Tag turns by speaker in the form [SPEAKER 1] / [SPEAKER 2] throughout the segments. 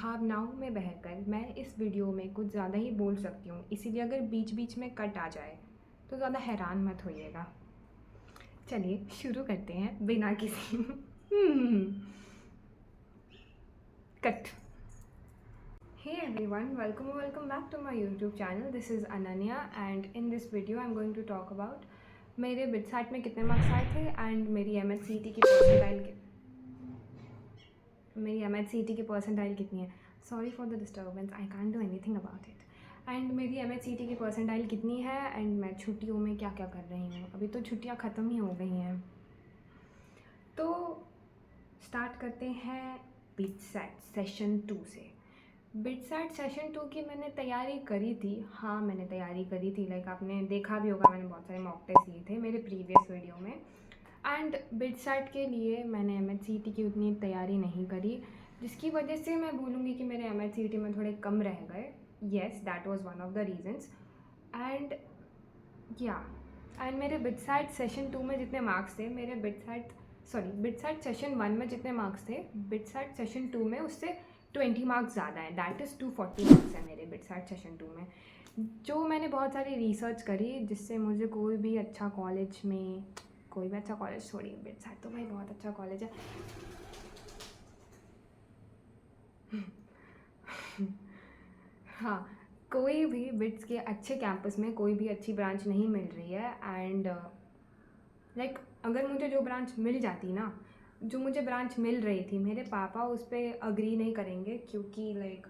[SPEAKER 1] भावनाओं में बहकर मैं इस वीडियो में कुछ ज़्यादा ही बोल सकती हूँ, इसीलिए अगर बीच बीच में कट आ जाए तो ज़्यादा हैरान मत होइएगा। चलिए शुरू करते हैं बिना किसी cut. Hey everyone, welcome back to my YouTube channel. This is Ananya and in this video I'm going to talk about मेरे बिटसैट में कितने मार्क्स आए थे एंड मेरी MHCET की परसेंटाइल कितनी है। Sorry for the disturbance, I can't do anything about it. And मेरी MHCET की परसेंटाइल कितनी है एंड मैं छुट्टियों में क्या क्या कर रही हूँ। अभी तो छुट्टियाँ ख़त्म ही हो गई हैं, तो स्टार्ट करते हैं बिटसैट सेशन 2 से। बिटसैट सेशन 2 की मैंने तैयारी करी थी। हाँ, मैंने तैयारी करी थी, लाइक आपने देखा भी होगा, मैंने बहुत सारे मॉक टेस्ट लिए थे मेरे प्रीवियस वीडियो में। एंड बिटसैट के लिए मैंने MHCET की उतनी तैयारी नहीं करी, जिसकी वजह से मैं बोलूँगी कि मेरे MHCET में थोड़े कम रह गए। Yes, that was one of the reasons. And या एंड मेरे बिटसैट सेशन 2 में जितने मार्क्स थे, मेरे बिटसैट सेशन 1 में जितने मार्क्स थे, बिटसैट सेशन 2 में उससे 20 मार्क्स ज़्यादा है। दैट इज़ 240 मार्क्स है मेरे बिटसैट सेशन 2 में। जो मैंने बहुत सारी रिसर्च करी, जिससे मुझे कोई भी अच्छा कॉलेज छोड़िए, बिटसैट तो भाई बहुत अच्छा कॉलेज है। हाँ, कोई भी बिट्स के अच्छे कैंपस में कोई भी अच्छी ब्रांच नहीं मिल रही है। एंड लाइक अगर मुझे जो ब्रांच मिल जाती ना, जो मुझे ब्रांच मिल रही थी, मेरे पापा उस पर अग्री नहीं करेंगे, क्योंकि लाइक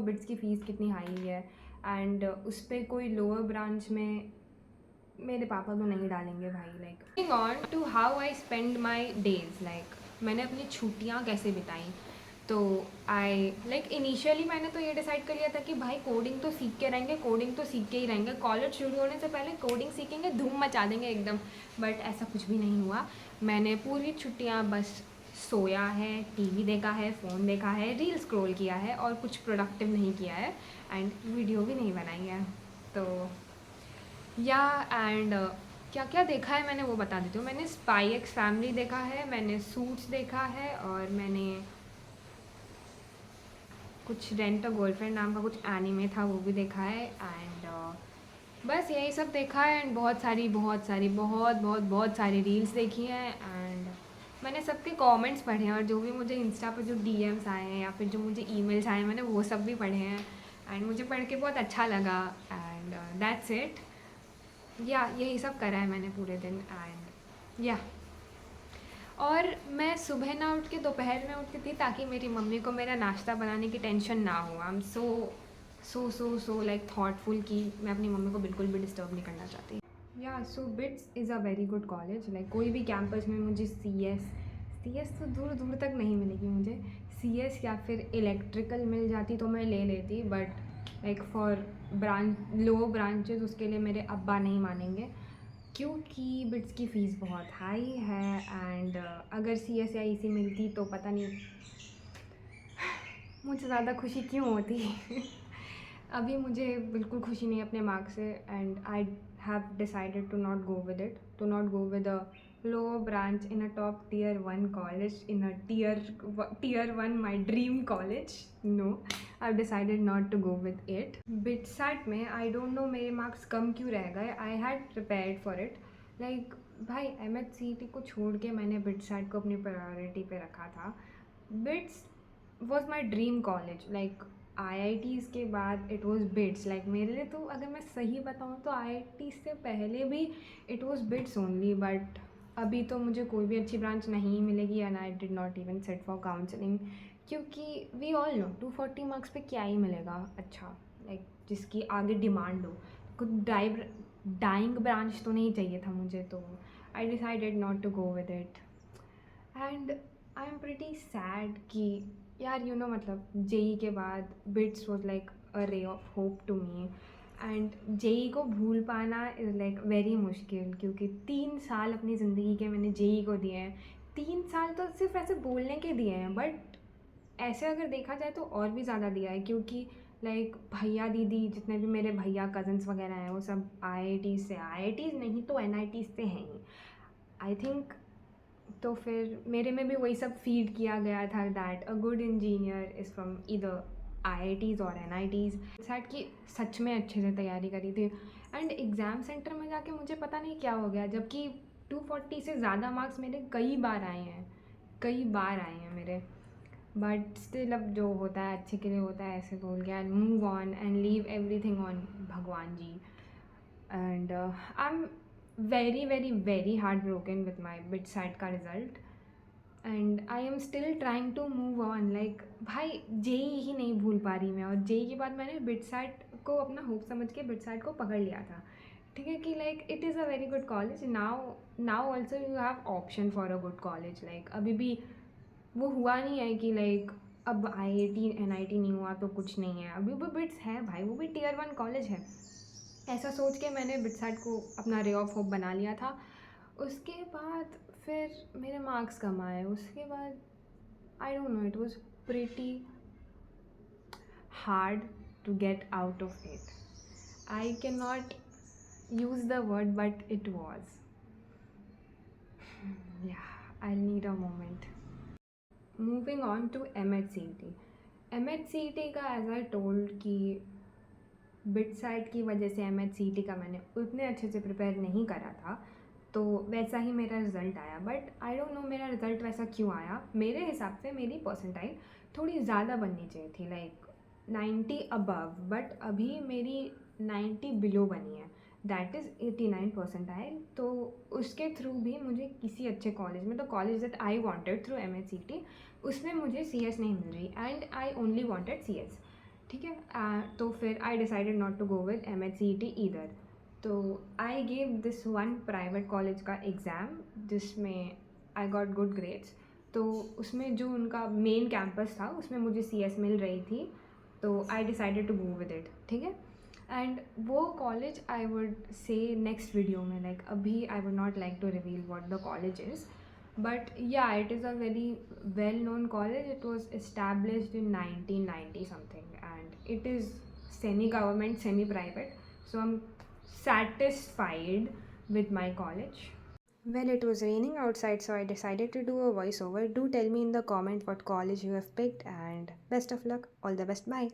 [SPEAKER 1] बिट्स की फ़ीस कितनी हाई है। एंड उस पर कोई लोअर ब्रांच में मेरे पापा तो नहीं डालेंगे भाई। Like on to how I spend my days, like मैंने अपनी छुट्टियाँ कैसे बिताई। तो इनिशियली मैंने तो ये डिसाइड कर लिया था कि भाई कोडिंग तो सीख के ही रहेंगे। कॉलेज शुरू होने से पहले कोडिंग सीखेंगे, धूम मचा देंगे एकदम। बट ऐसा कुछ भी नहीं हुआ। मैंने पूरी छुट्टियाँ बस सोया है, टीवी देखा है, फ़ोन देखा है, रील स्क्रॉल किया है और कुछ प्रोडक्टिव नहीं किया है। एंड वीडियो भी नहीं बनाई है। तो एंड क्या क्या देखा है मैंने वो बता देती हूँ। मैंने स्पाई एक्स फैमिली देखा है, मैंने सूट्स देखा है, और मैंने कुछ रेंट अ गर्लफ्रेंड नाम का कुछ एनीमे था वो भी देखा है। एंड बस यही सब देखा है। एंड बहुत सारी रील्स देखी हैं। एंड मैंने सबके कमेंट्स पढ़े हैं, और जो भी मुझे इंस्टा पर जो DMs आए हैं या फिर जो मुझे ईमेल्स आए हैं, मैंने वो सब भी पढ़े हैं। एंड मुझे पढ़ के बहुत अच्छा लगा। And that's it. यही सब करा है मैंने पूरे दिन। एंड और मैं सुबह ना उठ के दोपहर में उठती थी, ताकि मेरी मम्मी को मेरा नाश्ता बनाने की टेंशन ना हो। I am so like thoughtful कि मैं अपनी मम्मी को बिल्कुल भी डिस्टर्ब नहीं करना चाहती। So BITS is a very good college. Like कोई भी कैंपस में मुझे CS तो दूर दूर तक नहीं मिलेगी। मुझे CS या फिर इलेक्ट्रिकल मिल जाती तो मैं ले लेती, but like for low branches उसके लिए मेरे अब्बा नहीं मानेंगे, क्योंकि बिट्स की फ़ीस बहुत हाई है। एंड अगर CS या EC मिलती तो पता नहीं मुझे ज़्यादा खुशी क्यों होती। अभी मुझे बिल्कुल खुशी नहीं है अपने मार्क्स से। And I have decided to not go with a lower branch in a top tier 1 college, in a tier 1 my dream college. No, I've decided not to go with it. BITSAT में आई don't no मेरे marks कम क्यों रह गए। I had prepared for it. Like भाई MHCET को छोड़ के मैंने बिटसैट को अपनी प्रायोरिटी पे रखा था। Bits was my dream college. Like IITs के बाद इट वॉज बिट्स। लाइक मेरे लिए तो, अगर मैं सही बताऊँ तो IITs से पहले भी it was bits only. But अभी तो मुझे कोई भी अच्छी ब्रांच नहीं मिलेगी। And I did not even set for counselling, क्योंकि वी ऑल नो 240 मार्क्स पे क्या ही मिलेगा अच्छा, लाइक जिसकी आगे डिमांड हो। कुछ डाइंग ब्रांच तो नहीं चाहिए था मुझे, तो I decided not to go with it. And I am pretty sad कि यार मतलब JEE के बाद bits was like a ray of hope to me. And JEE को भूल पाना इज़ लाइक वेरी मुश्किल, क्योंकि 3 साल अपनी ज़िंदगी के मैंने JEE को दिए हैं। 3 साल तो सिर्फ ऐसे बोलने के दिए हैं, बट ऐसे अगर देखा जाए तो और भी ज़्यादा दिया है, क्योंकि लाइक भैया दीदी जितने भी मेरे भैया कज़न्स वगैरह हैं, वो सब IITs नहीं तो NITs से हैं ही। आई थिंक तो फिर मेरे में भी वही सब फीड किया गया था that a good engineer is from either IITs और NITs। सैट की सच में अच्छे से तैयारी करी थी एंड एग्ज़ाम सेंटर में जाके मुझे पता नहीं क्या हो गया, जबकि 240 से ज़्यादा मार्क्स मेरे कई बार आए हैं, कई बार आए हैं मेरे। बट स्टिल अब जो होता है अच्छे के लिए होता है, ऐसे बोल के and move on and leave everything on भगवान जी। And I am very very very heart broken with my BITSAT का result and I am still trying to move on. Like भाई जेई ही नहीं भूल पा रही मैं, और जेई के बाद मैंने बिट साइड को अपना होप समझ के बिट साइड को पकड़ लिया था। ठीक है कि like it is a very good college now, now also you have option for a good college. Like अभी भी वो हुआ नहीं है कि लाइक अब IIT NIT नहीं हुआ तो कुछ नहीं है, अभी भी बिट्स है भाई, वो भी Tier 1 कॉलेज है। ऐसा सोच के मैंने बिटसैट को अपना रे ऑफ होप बना लिया था। उसके बाद फिर मेरे मार्क्स कम आए, उसके बाद I don't know, it was pretty hard to get out of it. I can not use the word but it was, yeah, I'll need a moment. Moving on to MHCET। MHCET का as I told कि bit site की वजह से MHCET का मैंने उतने अच्छे से प्रिपेयर नहीं करा था, तो वैसा ही मेरा रिज़ल्ट आया। बट आई डोंट नो मेरा रिज़ल्ट वैसा क्यों आया। मेरे हिसाब से मेरी परसेंटाइल थोड़ी ज़्यादा बननी चाहिए थी, लाइक 90 अबव, बट अभी मेरी 90 बिलो बनी है, दैट इज़ 89 परसेंटाइल। तो उसके थ्रू भी मुझे किसी अच्छे कॉलेज में, तो college that I wanted through MHCET, उसमें मुझे CS नहीं मिल रही and I only wanted CS। ठीक है, तो फिर I decided not to go with MHCET either. तो I gave this one private college का एग्ज़ाम जिसमें आई गॉट गुड ग्रेड्स। तो उसमें जो उनका मेन कैंपस था उसमें मुझे CS मिल रही थी, तो I decided to go with it. ठीक है, एंड वो college I would say next video में, लाइक अभी I would not like to reveal what the college is, but yeah, it is a very well known college. It was established in 1990 something and it is semi government, semi private, so I'm satisfied with my college. Well, it was raining outside, so I decided to do a voiceover. Do tell me in the comment what college you have picked, and best of luck. All the best. Bye.